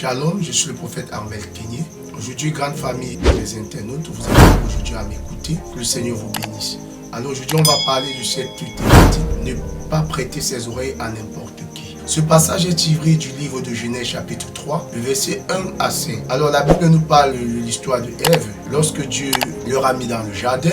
Shalom, je suis le prophète Armel Kenyé. Aujourd'hui, grande famille des internautes, vous êtes aujourd'hui à m'écouter. Que le Seigneur vous bénisse. Alors aujourd'hui, on va parler de cette thématique, ne pas prêter ses oreilles à n'importe qui. Ce passage est tiré du livre de Genèse chapitre 3, le verset 1 à 5. Alors la Bible nous parle de l'histoire de Ève. Lorsque Dieu leur a mis dans le jardin,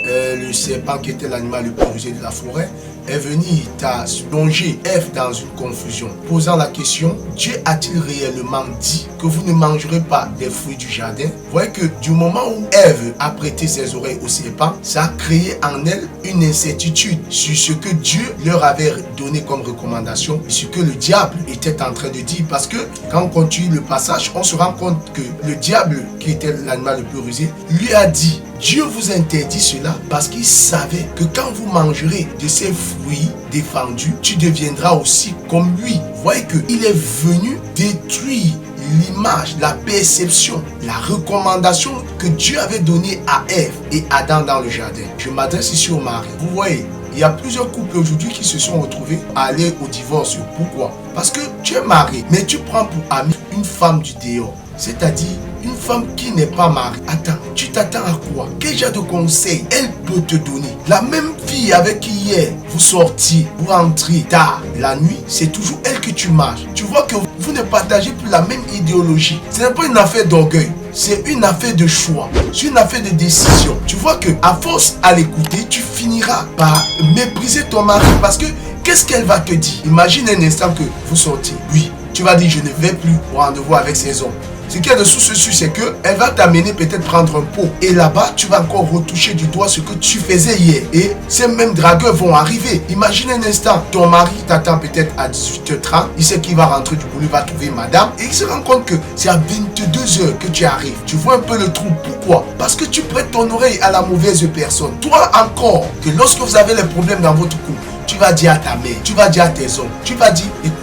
le serpent qui était l'animal le plus rusé de la forêt est venu, t'a plongé Ève dans une confusion, posant la question, Dieu a-t-il réellement dit que vous ne mangerez pas des fruits du jardin? Vous voyez que du moment où Ève a prêté ses oreilles au serpent, ça a créé en elle une incertitude sur ce que Dieu leur avait donné comme recommandation et ce que le diable était en train de dire. Parce que quand on continue le passage, on se rend compte que le diable, qui était l'animal le plus rusé, lui a dit, Dieu vous interdit cela parce qu'il savait que quand vous mangerez de ces fruits défendus, tu deviendras aussi comme lui. Vous voyez qu'il est venu détruire l'image, la perception, la recommandation que Dieu avait donnée à Ève et Adam dans le jardin. Je m'adresse ici au mari. Vous voyez, il y a plusieurs couples aujourd'hui qui se sont retrouvés à aller au divorce. Pourquoi? Parce que tu es marié, mais tu prends pour amie une femme du dehors. C'est-à-dire une femme qui n'est pas mariée. Attends, tu t'attends à quoi? Quel genre de conseil elle peut te donner? La même fille avec qui hier vous sortiez, vous rentrez tard la nuit, c'est toujours elle que tu marches. Tu vois que vous ne partagez plus la même idéologie. Ce n'est pas une affaire d'orgueil. C'est une affaire de choix, c'est une affaire de décision. Tu vois que à force à l'écouter, tu finiras par mépriser ton mari parce que qu'est-ce qu'elle va te dire? Imagine un instant que vous sortiez. Oui, tu vas dire je ne vais plus au rendez-vous avec ces hommes. Ce qui est de sous ceci, c'est qu'elle va t'amener peut-être prendre un pot. Et là-bas, tu vas encore retoucher du doigt ce que tu faisais hier. Et ces mêmes dragueurs vont arriver. Imagine un instant, ton mari t'attend peut-être à 18h30. Il sait qu'il va rentrer du boulot, il va trouver madame. Et il se rend compte que c'est à 22h que tu arrives. Tu vois un peu le trou. Pourquoi? Parce que tu prêtes ton oreille à la mauvaise personne. Toi encore, que lorsque vous avez les problèmes dans votre couple, tu vas dire à ta mère, tu vas dire à tes hommes, tu vas dire, écoute,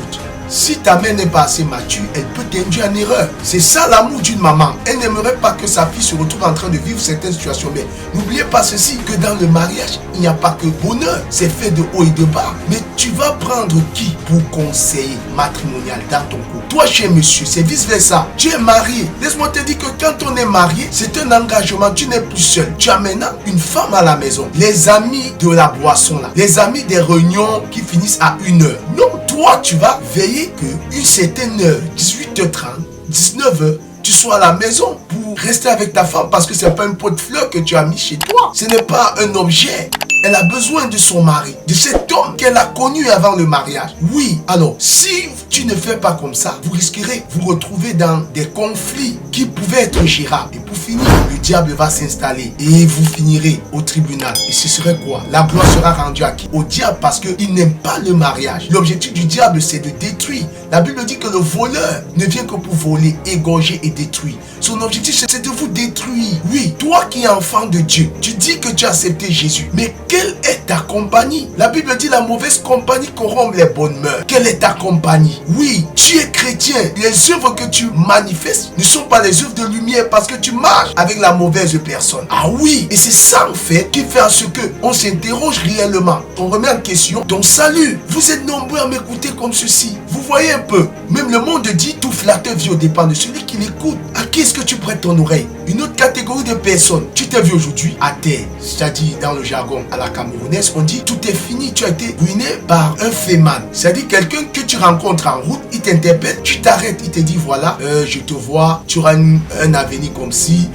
si ta mère n'est pas assez mature, elle peut t'induire en erreur. C'est ça l'amour d'une maman. Elle n'aimerait pas que sa fille se retrouve en train de vivre certaines situations. Mais n'oubliez pas ceci, que dans le mariage, il n'y a pas que bonheur. C'est fait de haut et de bas. Mais tu vas prendre qui pour conseiller matrimonial dans ton couple? Toi, chez monsieur, c'est vice versa. Tu es marié. Laisse-moi te dire que quand on est marié, c'est un engagement. Tu n'es plus seul. Tu as maintenant une femme à la maison. Les amis de la boisson là. Les amis des réunions qui finissent à 1h. Non, toi, tu vas veiller que une certaine heure, 18h30, 19h, tu sois à la maison pour rester avec ta femme parce que c'est pas un pot de fleurs que tu as mis chez toi. Ce n'est pas un objet. Elle a besoin de son mari, de cet homme qu'elle a connu avant le mariage. Oui, alors, si tu ne fais pas comme ça, vous risquerez de vous retrouver dans des conflits qui pouvaient être gérables. Et pour finir, le diable va s'installer et vous finirez au tribunal. Et ce serait quoi? La gloire sera rendue à qui? Au diable, parce qu'il n'aime pas le mariage. L'objectif du diable, c'est de détruire. La Bible dit que le voleur ne vient que pour voler, égorger et détruire. Son objectif, c'est de vous détruire. Oui, toi qui es enfant de Dieu, tu dis que tu as accepté Jésus. Mais quelle est ta compagnie? La Bible dit la mauvaise compagnie corrompt les bonnes mœurs. Quelle est ta compagnie? Oui, tu es chrétien. Les œuvres que tu manifestes ne sont pas les œuvres de lumière parce que tu marches avec la mauvaise personne. Ah oui, et c'est ça en fait qui fait à ce que on s'interroge réellement. On remet en question ton salut. Vous êtes nombreux à m'écouter comme ceci. Vous voyez un peu, même le monde dit tout flatteur vit au dépend de celui qui l'écoute. À qui est-ce que tu prêtes ton oreille? Une autre catégorie de personnes. Tu t'es vu aujourd'hui à terre, c'est-à-dire dans le jargon à la camerounaise, on dit tout est fini, tu as été ruiné par un féman. C'est-à-dire quelqu'un que tu rencontres en route, il t'interpelle, tu t'arrêtes, il te dit voilà, je te vois, tu auras un avenir comme si,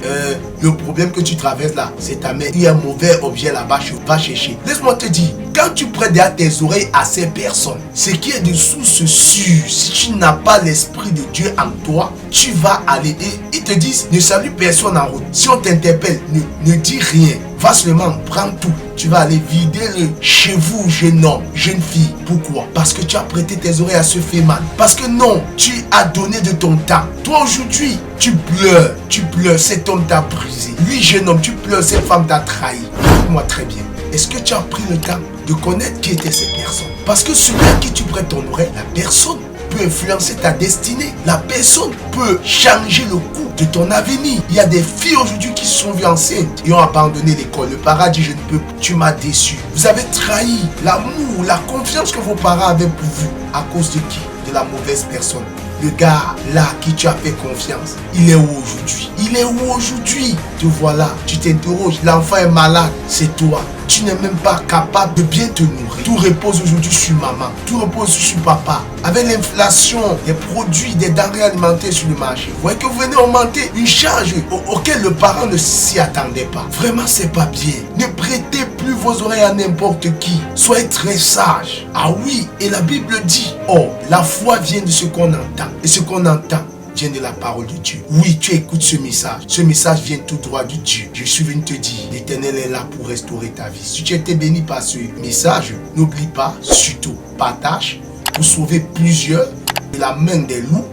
le problème que tu traverses là, c'est ta mère, il y a un mauvais objet là-bas, je vais chercher. Laisse-moi te dire, quand tu prêtes derrière tes oreilles à ces personnes, ce qui est de source sûre, si tu n'as pas l'esprit de Dieu en toi, tu vas aller et ils te disent ne salue personne en route. Si on t'interpelle, ne dis rien. Va seulement, prends tout. Tu vas aller vider le chez vous, jeune homme, jeune fille. Pourquoi? Parce que tu as prêté tes oreilles à ce féman. Parce que non, tu as donné de ton temps. Toi aujourd'hui, tu pleures, cet homme t'a brisé. Oui, jeune homme, tu pleures, cette femme t'a trahi. Écoute-moi très bien. Est-ce que tu as pris le temps de connaître qui étaient ces personnes? Parce que celui à qui tu prêtes ton oreille, la personne peut influencer ta destinée. La personne peut changer le cours de ton avenir. Il y a des filles aujourd'hui qui se sont vues enceintes et ont abandonné l'école. Le parent dit je ne peux plus, tu m'as déçu. Vous avez trahi l'amour, la confiance que vos parents avaient pour vous à cause de qui? De la mauvaise personne. Le gars là qui tu as fait confiance, il est où aujourd'hui? Il est où aujourd'hui? Te voilà, tu t'interroges, l'enfant est malade, c'est toi. Tu n'es même pas capable de bien te nourrir. Tout repose aujourd'hui sur maman, tout repose sur papa. Avec l'inflation des produits, des denrées alimentaires sur le marché, vous voyez que vous venez augmenter une charge auquel le parent ne s'y attendait pas. Vraiment, c'est pas bien. Ne prêtez plus vos oreilles à n'importe qui. Soyez très sages. Ah oui, et la Bible dit, oh, la foi vient de ce qu'on entend. Et ce qu'on entend vient de la parole de Dieu. Oui, tu écoutes ce message. Ce message vient tout droit de Dieu. Je suis venu te dire, l'Éternel est là pour restaurer ta vie. Si tu as été béni par ce message, n'oublie pas, surtout, partage pour sauver plusieurs de la main des loups.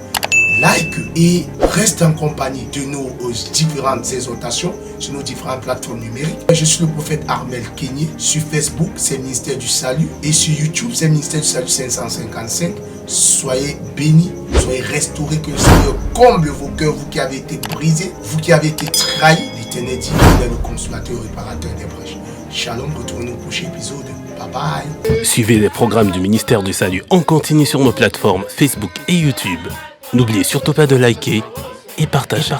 Like et reste en compagnie de nos différentes exhortations sur nos différentes plateformes numériques. Je suis le prophète Armel Kenyé. Sur Facebook, c'est le ministère du Salut. Et sur YouTube, c'est le ministère du Salut 555. Soyez bénis, soyez restaurés, que le Seigneur comble vos cœurs, vous qui avez été brisés, vous qui avez été trahis. L'Éternel dit, il est le consolateur et réparateur des brèches. Shalom, retournons au prochain épisode. Bye bye. Suivez les programmes du ministère du Salut en continu sur nos plateformes Facebook et YouTube. N'oubliez surtout pas de liker et partager.